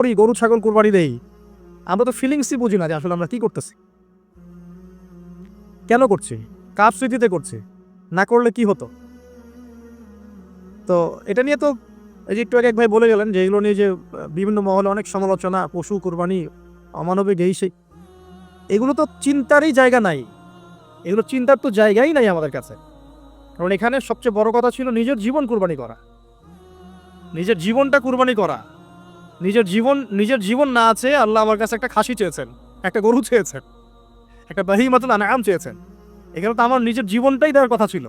করি, গরু ছাগল কুরবানি দেই, আমরা তো ফিলিংসই বুঝি না যে আসলে আমরা কি করতেছি, কেন করছি, কার স্মৃতিতে করছি, না করলে কি হতো। তো এটা নিয়ে তো এই যে একটু আগে এক ভাই বলে গেলেন যে এগুলো নিয়ে যে বিভিন্ন মহলে অনেক সমালোচনা, পশু কুরবানি, অমানবিক এই সেই, এগুলো তো চিন্তারই জায়গা নাই, এগুলো চিন্তার তো জায়গাই নাই আমাদের কাছে। কারণ এখানে সবচেয়ে বড় কথা ছিল নিজের জীবন কুরবানি করা, নিজের জীবনটা কুরবানি করা। নিজের জীবন না আছে, আল্লাহ আমার কাছে একটা খাসি চেয়েছেন, একটা গরু চেয়েছেন, একটা বাহিমাতুল আনআম চেয়েছেন। এখানে তো আমার নিজের জীবনটাই দেওয়ার কথা ছিল।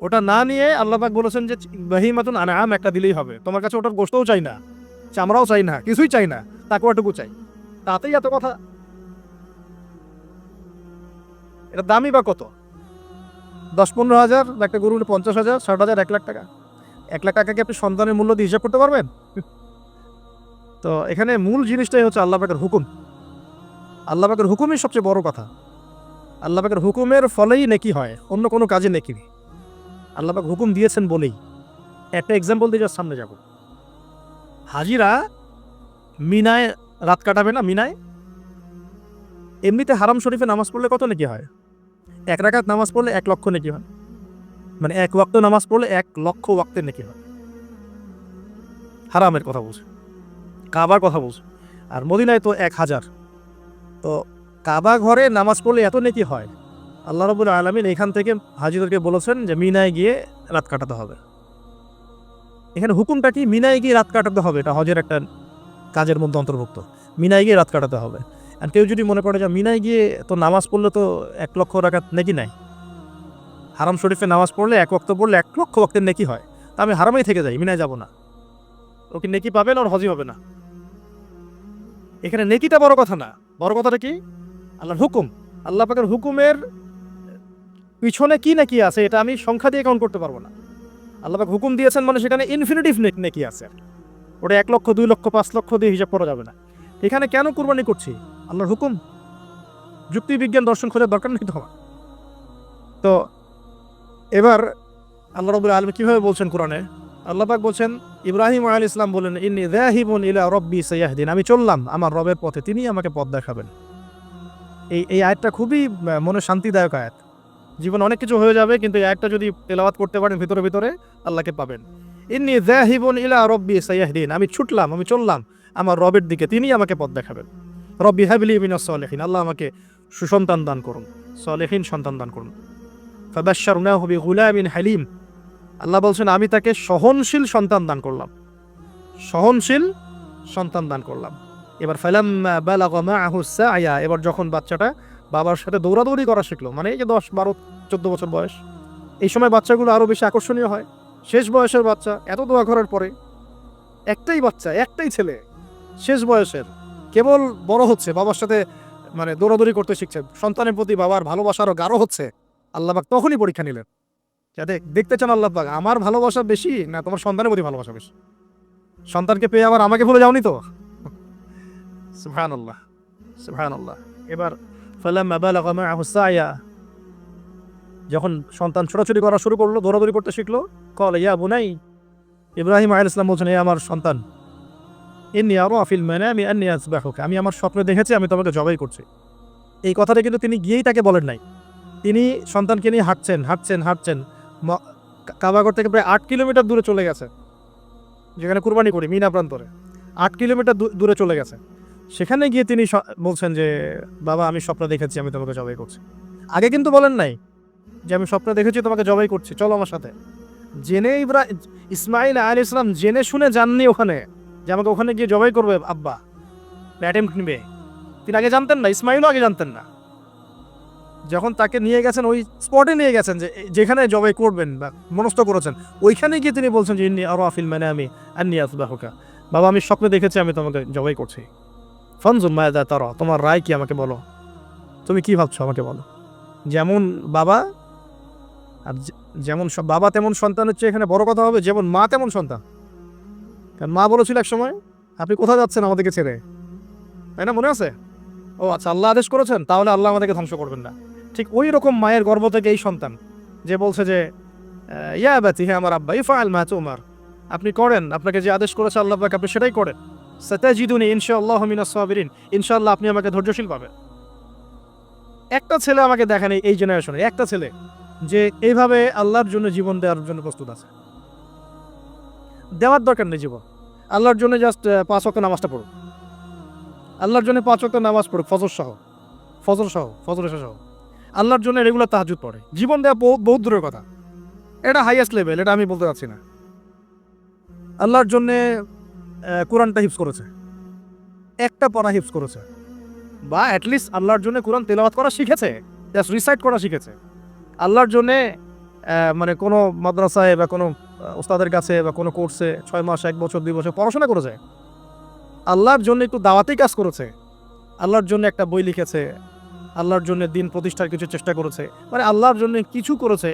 ওটা না নিয়ে আল্লাহ পাক বলেছেন যে বাহিমাতুল আনআম একটা দিলেই হবে, তোমার কাছে ওটার গোশতও চাই না, চামড়াও চাই না, কিছুই চাই না, তাকওয়াটুকু চাই। তাতেই এত কথা। এটা দামই বা কত? 10-15 হাজার, একটা গরু 50,000, 60,000, 1 লাখ টাকা। 1 লাখ টাকাকে আপনি সন্তানের মূল্য দিয়ে হিসাব করতে পারবেন? তো এখানে মূল জিনিসটাই হচ্ছে আল্লাহ পাকের হুকুম। আল্লাহ পাকের হুকুমই সবচেয়ে বড় কথা। আল্লাহ পাকের হুকুমের ফলেই নেকি হয়, অন্য কোনো কাজে নেকি নেই। আল্লাহ পাক হুকুম দিয়েছেন বলেই। একটা এক্সাম্পল দিয়ে যার সামনে যাব। হাজিরা মিনায় রাত কাটাবে না, মিনায় এমনিতে হারাম শরীফে নামাজ পড়লে কত নেকি হয়? 1 রাকাত নামাজ পড়লে 1 লক্ষ নেকি হয়, মানে 1 ওয়াক্ত নামাজ পড়লে 1 লক্ষ ওয়াক্তের নেকি হয়। হারামের কথা বলছে, কাবার কথা বলছে। আর মদিনায় তো 1000। তো কাবা ঘরে নামাজ পড়লে এত নেকি হয়, আল্লাহ রাব্বুল আলামিন এখান থেকে হাজিদেরকে বলেছেন যে মিনায় গিয়ে রাত কাটাতে হবে। এখানে হুকুমটা কি? মিনায় গিয়ে রাত কাটাতে হবে, এটা হজের একটা কাজের মধ্যে অন্তর্ভুক্ত। মিনায় গিয়ে রাত কাটাতে হবে। আর কেউ যদি মনে করে যে মিনায় গিয়ে তো নামাজ পড়লে তো 1 লক্ষ রাকাত নেকি নাই, হারাম শরীফে নামাজ পড়লে 1 ওয়াক্ত পড়লে 1 লক্ষ ওয়াক্তের নেকি হয়, তা আমি হারামেই থেকে যাই, মিনায় যাব না, ও কি নেকি পাবে না, ওর হজই হবে না। এখানে নেকিটা বড় কথা না, বড় কথাটা কি? আল্লাহর হুকুম। আল্লাহ পাকের হুকুমের পিছনে কি নেকি আছে এটা আমি সংখ্যা দিয়ে কাউন্ট করতে পারবো না। আল্লাহ পাক হুকুম দিয়েছেন মানে সেখানে ইনফিনিটিভ নেকি আছে, ওটা 1 লক্ষ, 2 লক্ষ, 5 লক্ষ দিয়ে হিসাব করা যাবে না। এখানে কেন কুরবানি করছি? আল্লাহর হুকুম। যুক্তি বিজ্ঞান দর্শন খোঁজার দরকার নেই তো আমার। তো এবার আল্লাহ রাব্বুল আলামিন কিভাবে বলছেন কোরআনে? আল্লাহ পাক বলছেন, ইব্রাহিম আলাইহিস সালাম বলেন, ইন্নী যাহিবুন ইলা রাব্বি সায়াহদিন, আমি চললাম আমার রবের পথে, তিনি আমাকে পথ দেখাবেন। এই আয়াতটা খুবই মনে শান্তিদায়ক আয়াত। জীবনে অনেক কিছু হয়ে যাবে, কিন্তু এই আয়াতটা যদি তেলাওয়াত করতে পারেন ভিতরে ভিতরে আল্লাহকে পাবেন। ইন্নী যাহিবুন ইলা রাব্বি সায়াহদিন, আমি ছুটলাম, আমি চললাম আমার রবের দিকে, তিনি আমাকে পথ দেখাবেন। রব্বি হাবলি মিনাস সালিহিন, আল্লাহ আমাকে সুসন্তান দান করুন, সালেহিন সন্তান দান করুন। ফাবাশশারনাহু বিগুলামিন হালিম, আল্লাহ বলছেন আমি তাকে সহনশীল সন্তান দান করলাম, সহনশীল সন্তান দান করলাম। এবার ফালাম্মা বালাগা মাআহু সা'য়া, এবার যখন বাচ্চাটা বাবার সাথে দৌড়াদৌড়ি করা শিখলো, মানে এই যে 10, 12, 14 বছর বয়স, এই সময় বাচ্চাগুলো আরো বেশি আকর্ষণীয় হয়। শেষ বয়সের বাচ্চা, এত দোয়া করার পরে একটাই বাচ্চা, একটাই ছেলে, শেষ বয়সের, কেবল বড় হচ্ছে, বাবার সাথে মানে দৌড়াদৌড়ি করতে শিখছে, সন্তানের প্রতি বাবার ভালোবাসা আরো গাঢ় হচ্ছে। আল্লাহ পাক তখনই পরীক্ষা নিলেন, যাতে দেখতে চান আল্লাহ পাক আমার ভালোবাসা বেশি না তোমার সন্তানের প্রতি ভালোবাসা বেশি। সন্তানকে পেয়ে আবার আমাকে ভুলে যাওনি তো? সুবহানাল্লাহ, সুবহানাল্লাহ। এবার ফালাম্মা বালাগা মাআহু সা'য়া, যখন সন্তান ছোটাছুটি করা শুরু করলো, দৌড়াদৌড়ি করতে শিখলো, ক্বালা ইয়া বুনাই, ইব্রাহিম আলাইহিস সালাম বলছেন, হে আমার সন্তান, ইন্নী আরা ফিল মানামি আন্নী আযবাহুকা, আমি আমার স্বপ্নে দেখেছি আমি তোমাকে জবাই করছি। এই কথাটা কিন্তু তিনি গিয়েই তাকে বলেন নাই, তিনি সন্তানকে নিয়ে হাঁটছেন হাঁটছেন হাঁটছেন, কাবাগর থেকে প্রায় 8 কিলোমিটার দূরে চলে গেছে, যেখানে কুরবানি করি মিনা প্রান্তরে 8 কিলোমিটার দূরে চলে গেছে। সেখানে গিয়ে তিনি বলছেন যে বাবা আমি স্বপ্ন দেখেছি আমি তোমাকে জবাই করছি। আগে কিন্তু বলেন নাই যে আমি স্বপ্ন দেখেছি তোমাকে জবাই করছি, চলো আমার সাথে। জেনে ইসমাইল আলাইহিস সালাম জেনে শুনে যাননি ওখানে যে আমাকে ওখানে গিয়ে জবাই করবে আব্বা, অ্যাটেম্প্ট নিবে। তিনি আগে জানতেন না, ইসমাইলও আগে জানতেন না। যখন তাকে নিয়ে গেছেন ওই স্পটে নিয়ে গেছেন যে যেখানে জবাই করবেন বা মনস্থ করেছেন, ওইখানে গিয়ে তিনি বলছেন যে ইন্নী আরা ফিল মানামি আন্নী আযবাহুকা, বাবা আমি স্বপ্নে দেখেছি আমি তোমাকে জবাই করছি। ফানজুর মাযা তারা, তোমার রায় কি আমাকে বলো, তুমি কি ভাবছো আমাকে বলো। যেমন বাবা, আর যেমন বাবা তেমন সন্তান হচ্ছে এখানে বড় কথা হবে, যেমন মা তেমন সন্তান। কারণ মা বলেছিল এক সময়, আপনি কোথায় যাচ্ছেন আমাদেরকে ছেড়ে, তাই না, মনে আছে? ও আচ্ছা, আল্লাহ আদেশ করেছেন, তাহলে আল্লাহ আমাদেরকে ধ্বংস করবেন না। ঠিক ওই রকম মায়ের গর্ভ থেকে এই সন্তান যে বলছে যে ইয়া আবাতি, হে আমার আব্বা, ইফআল মা তুমার, আপনি করেন, আপনাকে যে আদেশ করেছে আল্লাহ পাক আপনি সেটাই করেন। সাতাজিদুনি ইনশাআল্লাহু মিনাস সাবিরিন, ইনশাআল্লাহ আপনি আমাকে ধৈর্যশীল পাবেন। একটা ছেলে আমাকে দেখেন এই জেনারেশনে, একটা ছেলে যে এইভাবে আল্লাহর জন্য জীবন দেওয়ার জন্য প্রস্তুত আছে। দেওয়ার দরকার নেই জীবন, আল্লাহর জন্য জাস্ট 5 ওয়াক্ত নামাজটা পড়ুক, আল্লাহর জন্য 5 ওয়াক্ত নামাজ পড়ুক, ফজর সহ, ফজর এশা সহ, আল্লাহর জন্য রেগুলার তাহাজ্জুদ পড়ে। জীবন দেওয়া বহুত দূরের কথা, এটা হাইয়েস্ট লেভেল, এটা আমি বলতে চাচ্ছি না। আল্লাহর জন্যে কোরআনটা হিফজ করেছে, একটা পড়া হিফজ করেছে, বা অ্যাটলিস্ট আল্লাহর জন্য কোরআন তেলাওয়াত করা শিখেছে, জাস্ট রিসাইট করা শিখেছে। আল্লাহর জন্যে মানে কোনো মাদ্রাসায় বা কোনো ওস্তাদের কাছে বা কোনো কোর্সে 6 মাস 1 বছর 2 বছর পড়াশোনা করেছে। আল্লাহর জন্য একটু দাওয়াতি কাজ করেছে, আল্লাহর জন্য একটা বই লিখেছে, আল্লাহর জন্য দিন প্রতিষ্ঠার কিছু চেষ্টা করেছে, মানে আল্লাহর জন্য কিছু করেছে।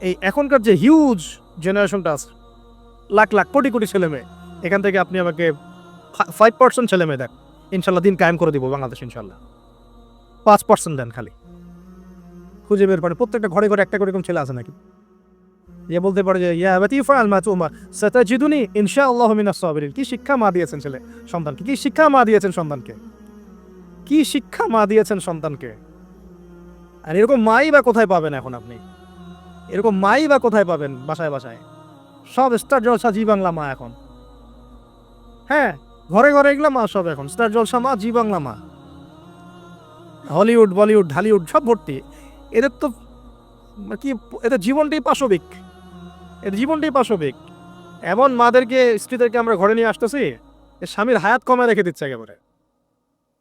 এই এখনকার যে হিউজ জেনারেশনটা আছে, লাখ লাখ কোটি কোটি ছেলে মেয়ে, এখান থেকে আপনি আমাকে 5% ছেলে মেয়ে দেন, ইনশাল্লাহ দিন কায়েম করে দিব বাংলাদেশ, ইনশাল্লাহ। 5% দেন খালি, খুঁজে বের পারে প্রত্যেকটা ঘরে ঘরে একটা করে এরকম ছেলে আছে নাকি যে বলতে পারে যে ইয়া আবাতি ফাআল মা তুমার সাতাজিদুনি ইনশাআল্লাহু মিনাস সাবিরিন। কি শিক্ষা মা দিয়েছেন ছেলে সন্তানকে, কি শিক্ষা মা দিয়েছেন সন্তানকে, কি শিক্ষা মা দিয়েছেন সন্তানকে। আর এরকম মাই বা কোথায় পাবেন এখন আপনি, এরকম মাই বা কোথায় পাবেন বাসায় বাসায়, সব স্টার জলসা জি বাংলা মা এখন। হ্যাঁ, ঘরে ঘরে এগুলো মা সব এখন, স্টার জলসা মা, জি বাংলা মা, হলিউড বলিউড ঢালিউড সব ভর্তি। এদের তো কি, এদের জীবনটাই পাশবিক, এদের জীবনটাই পাশবিক। এমন মাদেরকে স্ত্রীদেরকে আমরা ঘরে নিয়ে আসতেছি, স্বামীর হায়াত কমে রেখে দিচ্ছে একেবারে,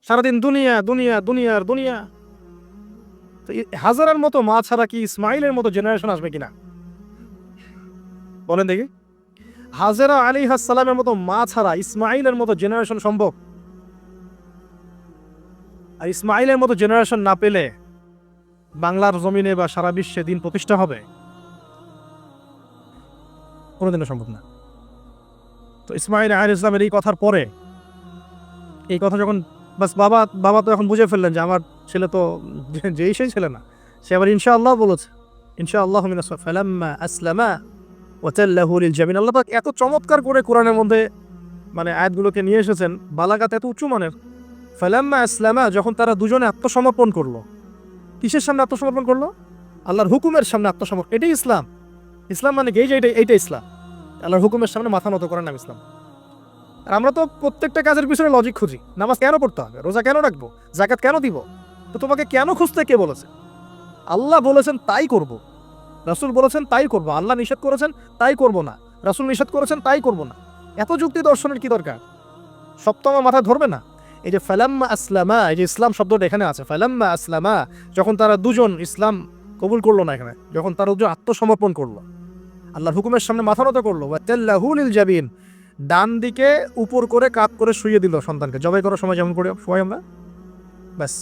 সারাদিন দুনিয়া দুনিয়া দুনিয়ার দুনিয়া। তো হাজারের মতো মা ছাড়া কি ইসমাইলের মতো জেনারেশন আসবে কিনা বলেন দেখি? হাজেরা আলাইহিস সালামের মতো মা ছাড়া ইসমাইলের মতো জেনারেশন সম্ভব? আর ইসমাইলের মতো জেনারেশন না পেলে বাংলার জমিনে বা সারা বিশ্বে দিন প্রতিষ্ঠা হবে? কোনোদিনও সম্ভব না। তো ইসমাইল আলাইহিস সালামের এই কথার পরে, এই কথা যখন বাস বাবা তো এখন বুঝে ফেললেন যে আমার ছেলে তো যেই সেই ছেলে না, সে আবার ইনশাআল্লাহ বলেছে, ইনশাআল্লাহু মিনাস ফালাম্মা আসলামা ওয়া তাল্লাহু লিল জাবিন। আল্লাহ পাক এত চমৎকার করে কোরআনের মধ্যে মানে আয়াতগুলোকে নিয়ে এসেছেন, বালাগাত এত উঁচু মানের। ফালাম্মা আসলামা, যখন তারা দুজনে আত্মসমর্পণ করলো। কিসের সামনে আত্মসমর্পণ করলো? আল্লাহর হুকুমের সামনে আত্মসমর্পণ। এটাই ইসলাম। ইসলাম মানে কি? এইটা ইসলাম। আল্লাহর হুকুমের সামনে মাথা নত করার নাম ইসলাম। আর আমরা তো প্রত্যেকটা কাজের পিছনে লজিক খুঁজি। নামাজ কেন পড়তে হবে, রোজা কেন রাখবো, যাকাত কেন দিব? তো তোমাকে কেন খুঁজতে কে বলেছে? আল্লাহ বলেছেন তাই করব, রাসূল বলেছেন তাই করব। আল্লাহ নিষেধ করেছেন তাই করব না, রাসূল নিষেধ করেছেন তাই করব না। এত যুক্তি দর্শনের কি দরকার? সব তো আমার মাথায় ধরবে না। এই যে ফালাম্মা আসলামা, এই যে ইসলাম শব্দটা এখানে আছে, ফালাম্মা আসলামা, যখন তারা দুজন ইসলাম কবুল করলো না, এখানে যখন তারা দুজন আত্মসমর্পণ করলো, আল্লাহর হুকুমের সামনে মাথা নত করলো, ওয়া তাল্লাহু লিল জাবিন, ডান দিকে উপর করে কাত করে শুইয়ে দিল সন্তানকে, জবাই করার সময় যেমন করে শুয়াই আমরা, ব্যাস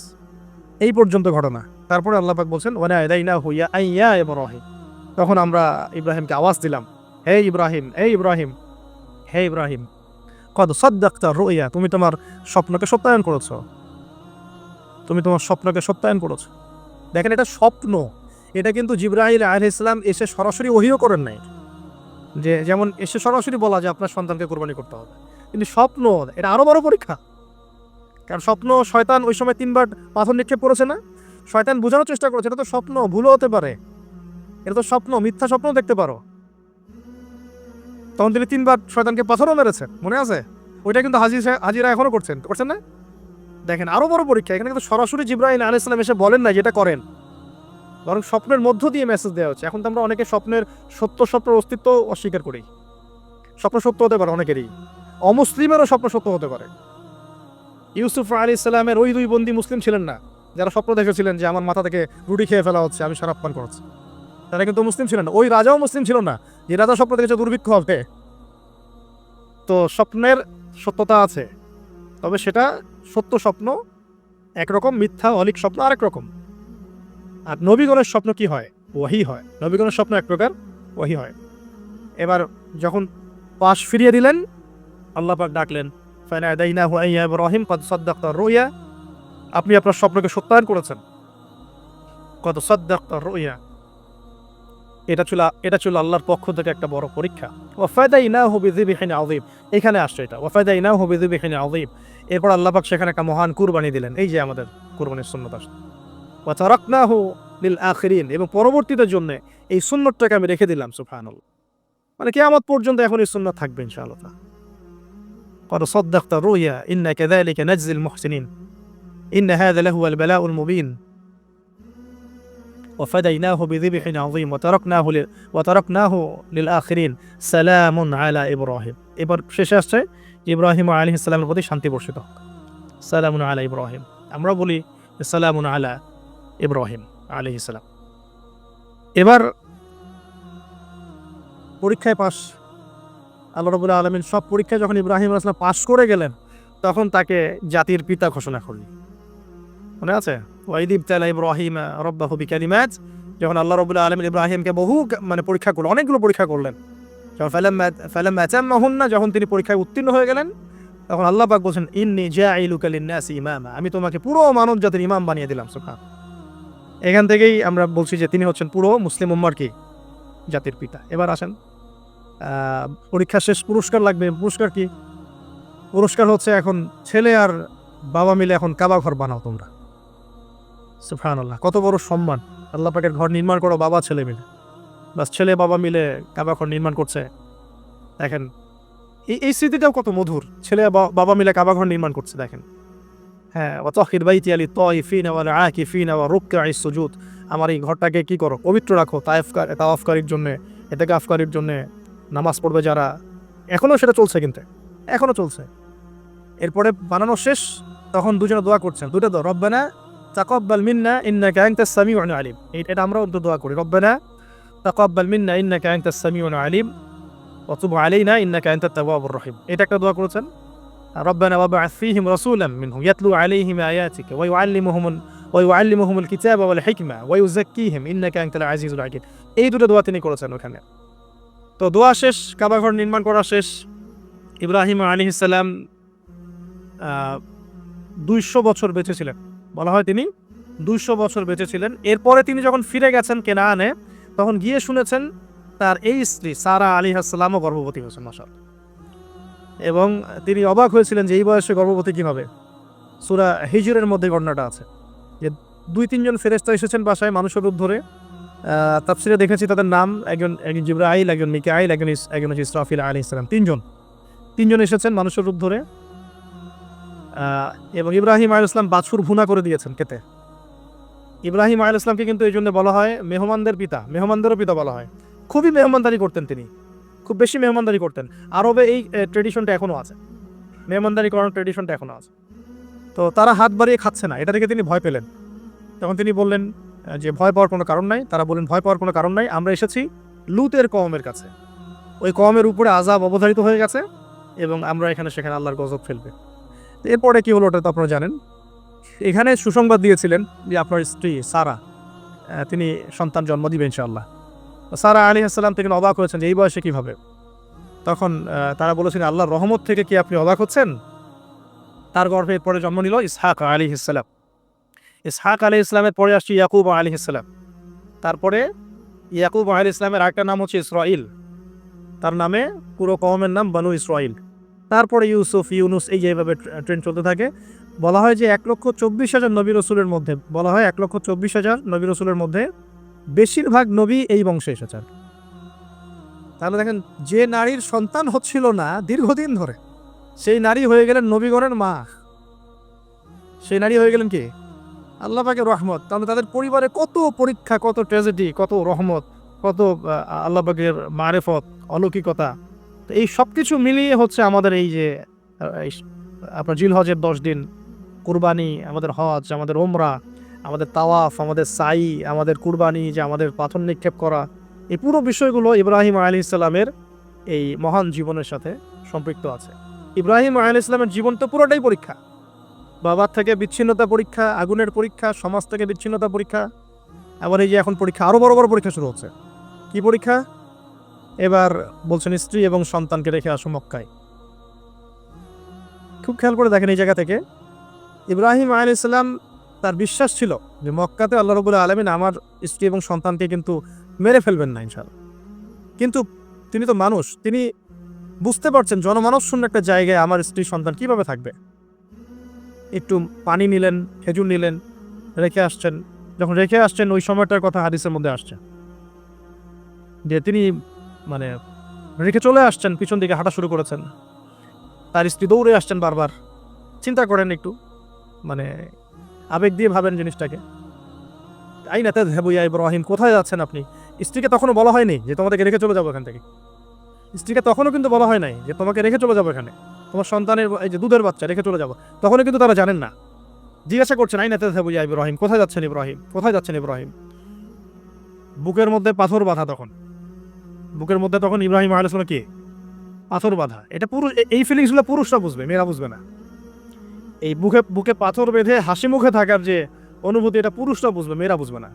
এই পর্যন্ত ঘটনা। তারপরে আল্লাহ পাক বলছেন ওয়ানাদাইনাহু ইয়া আইয়া ইব্রাহিম, তখন আমরা ইব্রাহিমকে আওয়াজ দিলাম, হে ইব্রাহিম, হে ইব্রাহিম, হে ইব্রাহিম, কদ সাদ্দাকতা রুইয়া, তুমি তোমার স্বপ্নকে সত্যায়ন করেছো, তুমি তোমার স্বপ্নকে সত্যায়ন করেছো। দেখেন, এটা স্বপ্ন, এটা কিন্তু জিবরাইল আলাইহিস সালাম এসে সরাসরি ওহীও করেন নাই, যে যেমন এসে সরাসরি বলা যে আপনার সন্তানকে কোরবানি করতে হবে। কিন্তু স্বপ্ন, এটা আরো বড় পরীক্ষা। কারণ স্বপ্ন, শয়তান ওই সময় 3 বার পাথর নিক্ষেপ করেছে না, শয়তান বোঝানোর চেষ্টা করেছে এটা তো স্বপ্ন, ভুলও হতে পারে, এটা তো স্বপ্ন, মিথ্যা স্বপ্ন দেখতে পারো। তখন তিনি 3 বার শয়তানকে পাথরও মেরেছে, মনে আছে? ওইটা কিন্তু হাজিরা এখনো করছেন না? দেখেন আরো বড় পরীক্ষা। এখানে কিন্তু সরাসরি জিবরাইল আলাইহিস সালাম এসে বলেন না যেটা করেন, বরং স্বপ্নের মধ্য দিয়ে মেসেজ দেওয়া হচ্ছে। এখন তো আমরা অনেকে স্বপ্নের স্বপ্নের অস্তিত্ব অস্বীকার করি। স্বপ্ন সত্য হতে পারে অনেকেরই, অমুসলিমেরও স্বপ্ন সত্য হতে পারে। ইউসুফ আলাইহিস সালামের ওই 2 বন্দী মুসলিম ছিলেন না যারা স্বপ্ন দেখেছিলেন যে আমার মাথা থেকে রুটি খেয়ে ফেলা হচ্ছে, আমি শরাব পান করছি, তারা কিন্তু মুসলিম ছিলেন না। ওই রাজাও মুসলিম ছিল না যে রাজা স্বপ্ন দেখেছে দুর্ভিক্ষ হবে। তো স্বপ্নের সত্যতা আছে, তবে সেটা সত্য স্বপ্ন একরকম, মিথ্যা অলিক স্বপ্ন আরেক রকম। আর নবীগণের স্বপ্ন কি হয়? ওয়াহি হয়। নবীগণের স্বপ্ন এক প্রকার, ওয়াহি হয়। এবার যখন পাশ ফিরিয়ে দিলেন, আল্লাহ পাক ডাকলেন, ফানাদাইনাহু ইয়া ইব্রাহিম কদ সাদ্দাকতা রুইয়া, আপনি আপনার স্বপ্নকে সত্যায়ন করেছেন। কদ সাদ্দাকতা রুইয়া, এটা ছিল আল্লাহর পক্ষ থেকে একটা বড় পরীক্ষা। ওয়াফাদাইনাহু বিযিবহিন আযীম, এখানে আসছে এটা, ওয়াফাদাইনাহু বিযিবহিন আযীম। এরপর আল্লাহ পাক সেখানে একটা মহান কুরবানি দিলেন, এই যে আমাদের কুরবানির সুন্নাত আসছে। ওয়া তারাকনাহু লিল আখিরিন, এবং পরবর্তীদের জন্য এই সুন্নতটাকে আমি রেখে দিলাম। সুবহানাল্লাহ, মানে কিয়ামত পর্যন্ত এখন এই সুন্নাত থাকবে ইনশাআল্লাহ। قد صدقت الرؤيا إنا كذلك نجزي المحسنين إن هذا لهو البلاء المبين وفديناه بذبح عظيم وتركناه للآخرين سلام على إبراهيم। এবার শেষে আসছে ইব্রাহিম আলাইহিস সালামের প্রতি শান্তি বর্ষিত হোক, সালামুন আলা ইব্রাহিম। আমরা বলি সালামুন আলা ইব্রাহিম আলাইহিস সালাম। এবার পরীক্ষায় পাস, আল্লাহ রাব্বুল আলামিন সব পরীক্ষায় যখন ইব্রাহিম আলাইহিস সালাম পাস করে গেলেন, তখন তাকে জাতির পিতা ঘোষণা করলেন। মনে আছে? ওয়াইদ ইবতালা ইব্রাহিম রাব্বাহু বিকালিমাত, যখন আল্লাহ রাব্বুল আলামিন ইব্রাহিমকে মানে পরীক্ষা করলেন, অনেকগুলো পরীক্ষা করলেন। যখন ফালাম্মা আতাম্মাহুন্না, যখন তিনি পরীক্ষায় উত্তীর্ণ হয়ে গেলেন, তখন আল্লাহ পাক বলছেন ইন্নী জাইলুকা লিন-নাসি ইমামা, আমি তোমাকে পুরো মানব জাতির ইমাম বানিয়ে দিলাম। সুবহান। এখান থেকেই আমরা বলছি যে তিনি হচ্ছেন পুরো মুসলিম উম্মার কি জাতির পিতা। এবার আসেন পরীক্ষা শেষ, পুরস্কার লাগবে। পুরস্কার কি? পুরস্কার হচ্ছে এখন ছেলে আর বাবা মিলে এখন কাবা ঘর বানাও তোমরা। সুবহানাল্লাহ, কত বড় সম্মান! আল্লাহ পাকের ঘর নির্মাণ করো বাবা ছেলে মিলে, বাস ছেলে বাবা মিলে কাবা ঘর নির্মাণ করছে। দেখেন এই স্মৃতিটাও কত মধুর, ছেলে বাবা মিলে কাবা ঘর নির্মাণ করছে। দেখেন, হ্যাঁ, ওয়াতাহির বাইতি লিত-তাইফিনা ওয়াল আকিফিনা ওয়া রুকআইস সুজুদ, আমার এই ঘরটাকে কি করো? পবিত্র রাখো তাওয়াফকারীর জন্য, ইতিকাফকারীর জন্য, নামাজ পড়বে যারা। এখনো সেটা চলছে, কিন্তু এখনো চলছে। এরপরে বানানো শেষ, তখন দুজনে দোয়া করছেন, দুটো দোয়া, রব্বানা তাকাব্বাল মিন্না ইন্নাকা আনতাস সামিউল আলিম। এটা আমরা দোয়া করি, রব্বানা তাকাব্বাল মিন্না ইন্নাকা আনতাস সামিউল আলিম ওয়া তুব আলাইনা ইন্নাকা আনতাত তাওয়াবুর রহিম। এটা একটা দোয়া করেছেন। রব্বানা ওয়াবআথ ফীহিম রাসূলাম মিনহুম ইয়াতলু আলাইহিম আয়াতিকা ওয়া ইউআল্লিমুহুমুল কিতাবা ওয়াল হিকমা ওয়া ইউযাক্কিহিম ইন্নাকা আনতাল আজিজুল হাকীম। এই দুটো দোয়া তিনি করেছেন ওখানে। তো দোয়া শেষ, কাবা ঘর নির্মাণ করা শেষ। ইব্রাহিম আলাইহিস সালাম 200 বছর বেঁচে ছিলেন, বলা হয় তিনি 200 বছর বেঁচে ছিলেন। এরপরে তিনি যখন ফিরে গেছেন কেনানে, তখন গিয়ে শুনেছেন তার এই স্ত্রী সারা আলাইহিস সালামও গর্ভবতী হয়েছেন, মাশাআল্লাহ। এবং তিনি অবাক হয়েছিলেন যে এই বয়সে গর্ভবতী কিভাবে। সূরা হিজরের মধ্যে ঘটনাটা আছে যে 2-3 জন ফেরেশতা এসেছেন বাসায় মানুষের রূপ ধরে। তাফসিরে দেখেছি তাদের নাম, একজন জিবরাইল, একজন মিকাইল, একজন হচ্ছে ইসরাফিল আলাইহিস সালাম। তিনজন এসেছেন মানুষের রূপ ধরে। এবং ইব্রাহিম আলাইহিস সালাম বাছুর ভুনা করে দিয়েছেন কেটে। ইব্রাহিম আলাইহিস সালামকে কিন্তু এই জন্য বলা হয় মেহমানদের পিতা, মেহমানদেরও পিতা বলা হয়। খুবই মেহমানদারি করতেন তিনি, খুব বেশি মেহমানদারি করতেন। আরবে এই ট্রেডিশনটা এখনো আছে, মেহমানদারি করার ট্রেডিশনটা এখনো আছে। তো তারা হাত বাড়িয়ে খাচ্ছে না, এটা থেকে তিনি ভয় পেলেন। তখন তিনি বললেন যে ভয় পাওয়ার কোনো কারণ নাই। তারা বললেন ভয় পাওয়ার কোনো কারণ নাই, আমরা এসেছি লুতের কওমের কাছে, ওই কওমের উপরে আযাব অবধারিত হয়ে গেছে এবং আমরা সেখানে আল্লাহর গজব ফেলবে। এরপরে কি হলো ওটা তো আপনারা জানেন। এখানে সুসংবাদ দিয়েছিলেন যে আপনার স্ত্রী সারা, তিনি সন্তান জন্ম দিবে ইনশাআল্লাহ। সারা আলাইহিস সালাম থেকে অবাক হয়েছেন যে এই বয়সে কিভাবে। তখন তারা বলেছেন আল্লাহর রহমত থেকে কি আপনি অবাক হচ্ছেন? তার গর্ভে পরে জন্ম নিল ইসহাক আলাইহিস সালাম। ইসহাক আলাইহিস সালামের পরে আসছে ইয়াকুব আলাইহিস সালাম। তারপরে ইয়াকুব আলাইহিস সালামের আরেকটা নাম হচ্ছে ইসরাইল, তার নামে পুরো কওমের নাম বনু ইসরাইল। তারপরে ইউসুফ, ইউনুস, এই যেভাবে ট্রেন্ড চলতে থাকে। বলা হয় যে 1,24,000 নবী রসুলের মধ্যে, বলা হয় 1,24,000 নবী রসুলের মধ্যে বেশিরভাগ নবী এই বংশে এসেছেন। তাহলে দেখেন, যে নারীর সন্তান হচ্ছিল না দীর্ঘদিন ধরে, সেই নারী হয়ে গেলেন নবীগণের মা। সেই নারী হয়ে গেলেন কি? আল্লাহ পাকের রহমত। তাহলে তাদের পরিবারে কত পরীক্ষা, কত ট্র্যাজেডি, কত রহমত, কত আল্লাহ পাকের মারেফত, অলৌকিকতা। তো এই সব কিছু মিলিয়ে হচ্ছে আমাদের এই যে আপনার জিলহজের 10 দিন, কুরবানি, আমাদের হজ, আমাদের ওমরা, আমাদের তাওয়াফ, আমাদের সাই, আমাদের কুরবানি, যে আমাদের পাথর নিক্ষেপ করা, এই পুরো বিষয়গুলো ইব্রাহিম আলাইহিস সালামের এই মহান জীবনের সাথে সম্পৃক্ত আছে। ইব্রাহিম আলাইহিস সালামের জীবন তো পুরোটাই পরীক্ষা। বাবার থেকে বিচ্ছিন্নতা পরীক্ষা, আগুনের পরীক্ষা, সমাজ থেকে বিচ্ছিন্নতা পরীক্ষা। আবার এই যে এখন পরীক্ষা, আরও বড় বড় পরীক্ষা শুরু হচ্ছে। কি পরীক্ষা? এবার বলছেন স্ত্রী এবং সন্তানকে রেখে আসো মক্কায়। খুব খেয়াল করে দেখেন এই জায়গা থেকে ইব্রাহিম আলাইহিস সালাম, তার বিশ্বাস ছিল যে মক্কাতে আল্লাহ রাব্বুল আলামিন আমার স্ত্রী এবং সন্তানকে কিন্তু মেরে ফেলবেন না ইনশাআল্লাহ। কিন্তু তিনি তো মানুষ, তিনি বুঝতে পারছেন জনমানব শূন্য একটা জায়গায় আমার স্ত্রী সন্তান কিভাবে থাকবে। একটু পানি নিলেন, খেজুর নিলেন, রেখে আসছেন। যখন রেখে আসছেন ওই সময়টার কথা হাদিসের মধ্যে আসছে যে তিনি মানে রেখে চলে আসছেন, পিছন দিকে হাঁটা শুরু করেছেন, তার স্ত্রী দৌড়ে আসছেন বারবার। চিন্তা করেন একটু, মানে আবেগ দিয়ে ভাবেন জিনিসটাকে। আইনা তাযহাবু ইয়া ইব্রাহিম, কোথায় যাচ্ছেন আপনি? স্ত্রীকে তখনও বলা হয়নি যে তোমাদেরকে রেখে চলে যাবো এখান থেকে। স্ত্রীকে তখনও কিন্তু বলা হয় নাই যে তোমাকে রেখে চলে যাবো এখানে, তোমার সন্তানের এই যে দুধের বাচ্চা রেখে চলে যাবো, তখনও কিন্তু তারা জানেন না। জিজ্ঞাসা করছেন আইনা তাযহাবু ইয়া ইব্রাহিম, কোথায় যাচ্ছেন ইব্রাহিম, কোথায় যাচ্ছেন ইব্রাহিম? বুকের মধ্যে পাথর বাঁধা, তখন বুকের মধ্যে তখন ইব্রাহিম আলাইহিস সালাম কি পাথর বাঁধা। এটা পুরুষ, এই ফিলিংসগুলো পুরুষরা বুঝবে, মেয়েরা বুঝবে না। এই বুকে বুকে পাথর বেঁধে হাসি মুখে থাকার যে অনুভূতি, এটা পুরুষরা বুঝবে, মেয়েরা বুঝবে না,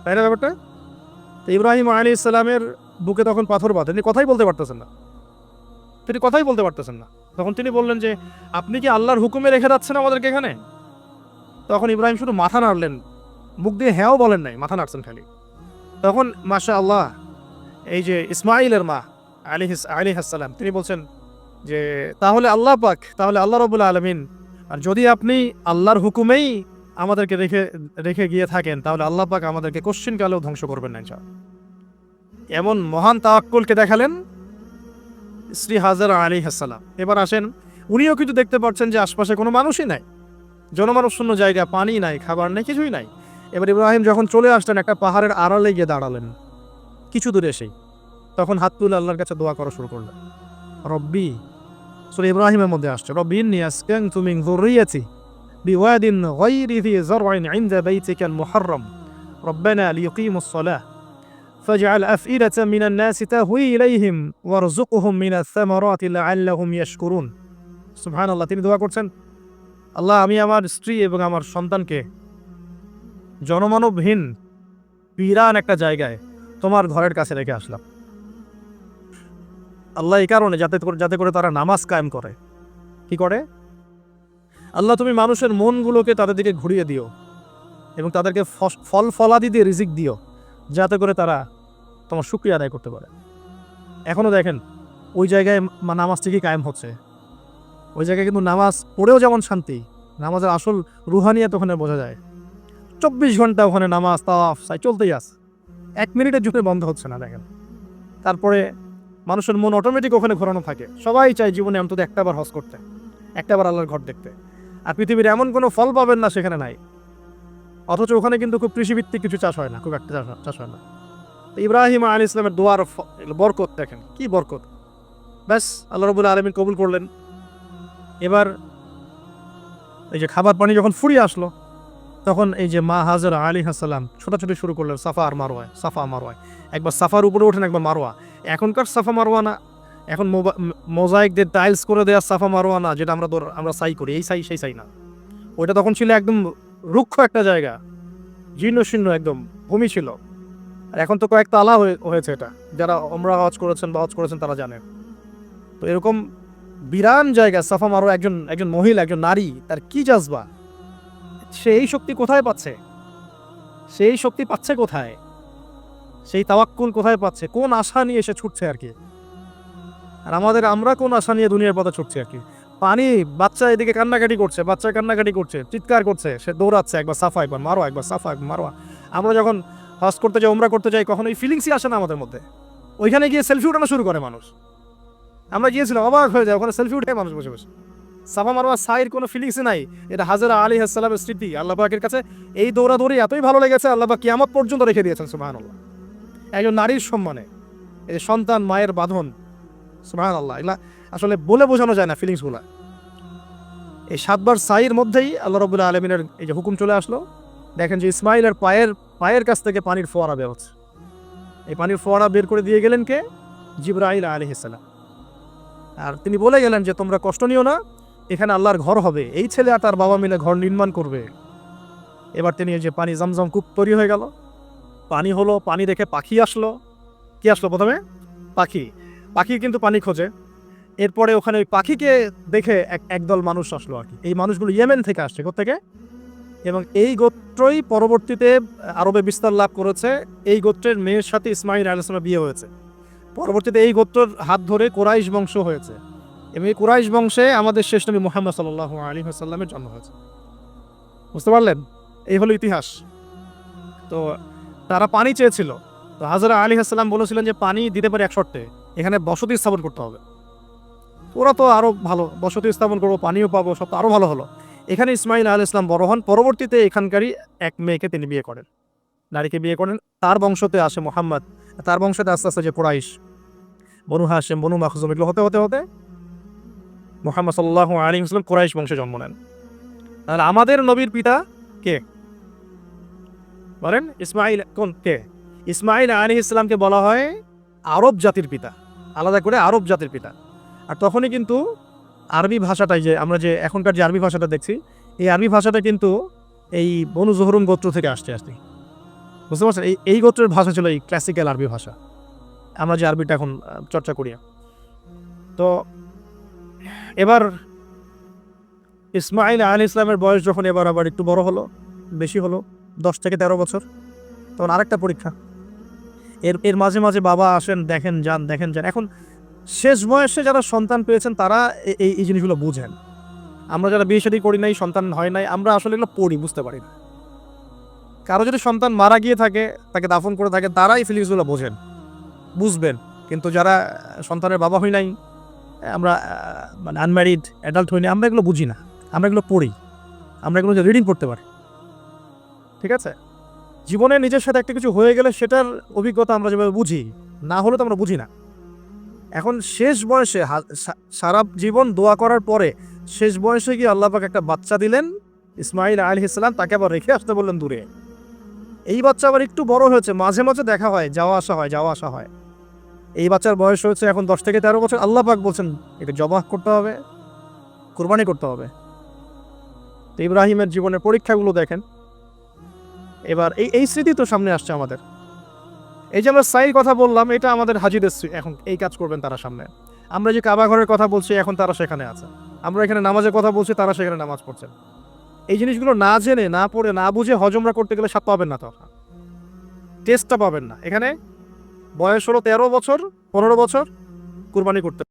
তাই না ব্যাপারটা? তো ইব্রাহিম আলাইহিস সালামের বুকে তখন পাথর বাঁধা, তিনি কথাই বলতে পারতেছেন না, তিনি কথাই বলতে পারতেছেন না। তখন তিনি বললেন যে আপনি কি আল্লাহর হুকুমে রেখে যাচ্ছেন আমাদেরকে এখানে? তখন ইব্রাহিম শুধু মাথা নাড়লেন, মুখ দিয়ে হ্যাঁও বলেন নাই, মাথা নাড়ছেন খালি। তখন মাশাআল্লাহ এই যে ইসমাইলের মা আলাইহিস সালাম, তিনি বলছেন যে তাহলে আল্লাহ পাক, তাহলে আল্লাহ রাব্বুল আলামিন, আর যদি আপনি আল্লাহর হুকুমেই আমাদেরকে রেখে গিয়ে থাকেন, তাহলে আল্লাহ পাক আমাদেরকে কোশ্চিনকালেও ধ্বংস করবেন না ইনশাআল্লাহ। এমন মহান তাওয়াক্কুলকে দেখালেন শ্রী হাজেরা আলাইহিস সালাম। এবার আসেন, উনিও কিন্তু দেখতে পাচ্ছেন যে আশপাশে কোনো মানুষই নাই, জনমানব শূন্য জায়গা, পানি নাই, খাবার নেই, কিছুই নাই। এবার ইব্রাহিম যখন চলে আসলেন, একটা পাহাড়ের আড়ালে গিয়ে দাঁড়ালেন কিছু দূরে এসেই, তখন হাত তুলে আল্লাহর কাছে দোয়া করা শুরু করলেন। রব্বি, সূরা ইব্রাহিমের মধ্যে আসছে, রব্বি ইন্নী আসকানতু মিন যুররিয়াতি বিওয়াদিন গায়রি যি যার'ইন ইনদা বাইতিকাল মুহাররম রব্বানা লিয়ুকিমুস সালাহ ফাজআল আফইদাতাম মিনান নাসি তাহওয়ি ইলাইহিম ওয়ারযুকহুম মিনাস সামারাতি লাআল্লাহুম ইয়াশকুরুন। সুবহানাল্লাহ, তিনি দোয়া করছেন, আল্লাহ আমি আমার স্ত্রী এবং আমার সন্তানকে জনমানবহীন বিরান একটা জায়গায় তোমার ঘরের কাছে রেখে আসলাম। আল্লাহ এই কারণে যাতে করে তারা নামাজ কায়েম করে। কি করে? আল্লাহ তুমি মানুষের মনগুলোকে তাদের দিকে ঘুরিয়ে দিও এবং তাদেরকে ফল ফলাদি দিয়ে রিজিক দিও, যাতে করে তারা তোমার শুকরিয়া আদায় করতে পারে। এখনও দেখেন ওই জায়গায় নামাজ ঠিকই কায়েম হচ্ছে, ওই জায়গায় কিন্তু নামাজ পড়েও যেমন শান্তি, নামাজের আসল রুহানিয়াত ওখানে বোঝা যায়। 24 ঘন্টা ওখানে নামাজ তাওয়াফ সাই চলতেই আছে, 1 মিনিটের জন্য বন্ধ হচ্ছে না। দেখেন, তারপরে মানুষের মন অটোমেটিক ওখানে ঘোরানো থাকে। সবাই চায় জীবনে অন্তত একটাবার হজ করতে, একটাবার আল্লাহর ঘর দেখতে। আর পৃথিবীর এমন কোনো ফল পাবেন না সেখানে নাই। অথচ ওখানে কিন্তু খুব কৃষিভিত্তিক কিছু চাষ হয় না, খুব একটা চাষ হয় না। তো ইব্রাহিম আলাইহিস সালামের দোয়ার বরকত দেখেন, কি বরকত! ব্যাস আল্লাহ রাব্বুল আলামিন কবুল করলেন। এবার এই যে খাবার পানি যখন ফুরিয়ে আসলো, তখন এই যে মা হাজেরা আলাইহিস সালাম ছোটাছুটি শুরু করলেন সাফা আর মারওয়ায়। একবার সাফার উপরে ওঠেন, একবার মারওয়া। এখনকার সাফা মারওয়া না, এখন মোজাইক দিয়ে টাইলস করে দেওয়া সাফা মারওয়া না, যেটা আমরা সাই করি, এই সাই সেই সাই না। ওইটা তখন ছিল একদম রুক্ষ একটা জায়গা, জীর্ণ শীর্ণ একদম ভূমি ছিল। আর এখন তো কয়েক তালা হয়েছে। এটা যারা ওমরা হজ করেছেন তারা জানেন। তো এরকম বিরান জায়গা সাফা মারওয়া, একজন মহিলা, একজন নারী, তার কি জাজবা! সে এই শক্তি কোথায় পাচ্ছে? সেই শক্তি পাচ্ছে কোথায়? সেই তাওয়াক্কুল কোথায় পাচ্ছে? কোন আশা নিয়ে সে ছুটছে আর কি? আর আমরা কোন আশা নিয়ে দুনিয়ার পথে ছুটছি আর কি? পানি, বাচ্চা এদিকে কান্নাকাটি করছে, চিৎকার করছে, সে দৌড়াচ্ছে, একবার সাফা একবার মারোয়া, একবার সাফা একবার মারোয়া। আমরা যখন হজ করতে যাই, ওমরা করতে যাই, কখনো এই ফিলিংসই আসে না আমাদের মধ্যে। ওইখানে গিয়ে সেলফি উঠানো শুরু করে মানুষ। আমরা গিয়েছিলাম, অবাক হয়ে যায়, ওখানে সেলফি উঠে মানুষ বসে বসে। সাফা মারওয়া সাইর কোনো ফিলিংসই নাই। এটা হাজেরা আলাইহিস সালামের স্মৃতি। আল্লাহ পাকের কাছে এই দৌড়াদৌড়ি এতই ভালো লেগেছে, আল্লাহ পাক কিয়ামত পর্যন্ত রেখে দিয়েছেন। সুবহানাল্লাহ, একজন নারীর সম্মানে এই যে সন্তান, মায়ের বাঁধন, সুবহানাল্লাহ, এগুলা আসলে বলে বোঝানো যায় না ফিলিংসগুলা। এই 7 বার সাইর মধ্যেই আল্লাহ রাব্বুল আলামিনের এই যে হুকুম চলে আসলো। দেখেন যে ইসমাইলের পায়ের কাছ থেকে পানির ফোয়ারা বের হচ্ছে। এই পানির ফোয়ারা বের করে দিয়ে গেলেন কে? জিবরাইল আলাইহিস সালাম। আর তিনি বলে গেলেন যে তোমরা কষ্ট নিও না, এখানে আল্লাহর ঘর হবে, এই ছেলে আর তার বাবা মিলে ঘর নির্মাণ করবে। এবার তিনি এই যে পানি, জমজম কূপ তৈরি হয়ে গেল, পানি হলো, পানি দেখে পাখি আসলো। কি আসলো প্রথমে? পাখি কিন্তু পানি খোঁজে। এরপরে ওখানে ওই পাখিকে দেখে একদল মানুষ আসলো আর কি। এই মানুষগুলো ইয়েমেন থেকে আসছে। কোত্থেকে? এবং এই গোত্রই পরবর্তীতে আরবে বিস্তার লাভ করেছে। এই গোত্রের মেয়ের সাথে ইসমাইল আলাইহিস সালামের বিয়ে হয়েছে। পরবর্তীতে এই গোত্রের হাত ধরে কুরাইশ বংশ হয়েছে এবং এই কুরাইশ বংশে আমাদের শেষ নবী মুহাম্মদ সাল্লাল্লাহু আলাইহি ওয়াসাল্লামের জন্ম হয়েছে। বুঝতে পারলেন? এই হলো ইতিহাস। তো তারা পানি চেয়েছিল, তো হাজরা আলাইহিস সালাম বলেছিলেন যে পানি দিতে পারে এক শর্তে, এখানে বসতি স্থাপন করতে হবে। ওরা তো আরো ভালো, বসতি স্থাপন করবো, পানিও পাবো, সব তো আরো ভালো হলো। এখানে ইসমাইল আলাইহিস সালাম বড় হন, পরবর্তীতে এখানকারই এক মেয়েকে তিনি বিয়ে করেন, নারীকে বিয়ে করেন। তার বংশতে আসে মুহাম্মদ, তার বংশতে আস্তে আস্তে যে কুরাইশ, বনু হাশিম, বনু মাখজুম, এগুলো হতে হতে হতে মুহাম্মদ সাল্লাল্লাহু আলাইহি ওয়াসাল্লাম কুরাইশ বংশে জন্ম নেন। তাহলে আমাদের নবীর পিতা কে বলেন? ইসমাইল। কোন কে? ইসমাইল আলাইহিস সালামকে বলা হয় আরব জাতির পিতা, আলাদা করে আরব জাতির পিতা। আর তখনই কিন্তু আরবি ভাষাটাই, যে আমরা যে এখনকার যে আরবি ভাষাটা দেখছি, এই আরবি ভাষাটা কিন্তু এই বনু জোহরুম গোত্র থেকে আসতে বুঝতে পারছেন? এই গোত্রের ভাষা ছিল এই ক্লাসিক্যাল আরবি ভাষা, আমরা যে আরবিটা এখন চর্চা করি। তো এবার ইসমাইল আলাইহিস সালামের বয়স যখন এবার আবার একটু বড় হলো, বেশি হলো, 10 থেকে 13 বছর, তখন আরেকটা পরীক্ষা। এর মাঝে মাঝে বাবা আসেন, দেখেন যান, দেখেন যান। এখন শেষ বয়সে যারা সন্তান পেয়েছেন তারা এই জিনিসগুলো বুঝেন। আমরা যারা বিয়ে শাদী করি নাই, সন্তান হয় নাই, আমরা আসলে এগুলো পড়ি, বুঝতে পারি না। কারো যদি সন্তান মারা গিয়ে থাকে, তাকে দাফন করে থাকে, তারাই ফিলিংসগুলো বোঝেন, বুঝবেন। কিন্তু যারা সন্তানের বাবা হই নাই, আমরা মানে আনম্যারিড অ্যাডাল্ট হই নাই, আমরা এগুলো বুঝি না, আমরা এগুলো পড়ি, আমরা এগুলো রিডিং করতে পারি। ঠিক আছে? জীবনে নিজের সাথে একটা কিছু হয়ে গেলে সেটার অভিজ্ঞতা আমরা যেভাবে বুঝি, না হলে তো আমরা বুঝি না। এখন শেষ বয়সে সারা জীবন দোয়া করার পরে শেষ বয়সে গিয়ে আল্লাহ পাক একটা বাচ্চা দিলেন, ইসমাইল আলাইহিস সালাম, তাকে আবার রেখে আসতে বললেন দূরে। এই বাচ্চা আবার একটু বড় হয়েছে, মাঝে মাঝে দেখা হয়, যাওয়া আসা হয়। এই বাচ্চার বয়স হয়েছে এখন 10 থেকে 13 বছর। আল্লাহ পাক বলছেন এটা জবাহ করতে হবে, কুরবানি করতে হবে। তো ইব্রাহিমের জীবনের পরীক্ষাগুলো দেখেন। এবার এই স্মৃতি তো সামনে আসছে আমাদের। এই যে আমরা সাইর কথা বললাম, এটা আমাদের হাজিদের এখন এই কাজ করবেন তারা সামনে। আমরা যে কাবা ঘরের কথা বলছি, এখন তারা সেখানে আছে। আমরা এখানে নামাজের কথা বলছি, তারা সেখানে নামাজ পড়ছেন। এই জিনিসগুলো না জেনে, না পড়ে, না বুঝে হজমরা করতে গেলে স্বাদ পাবেন না, তখন টেস্টটা পাবেন না। এখানে বয়স হলো 13 বছর, 15 বছর, কুরবানি করতে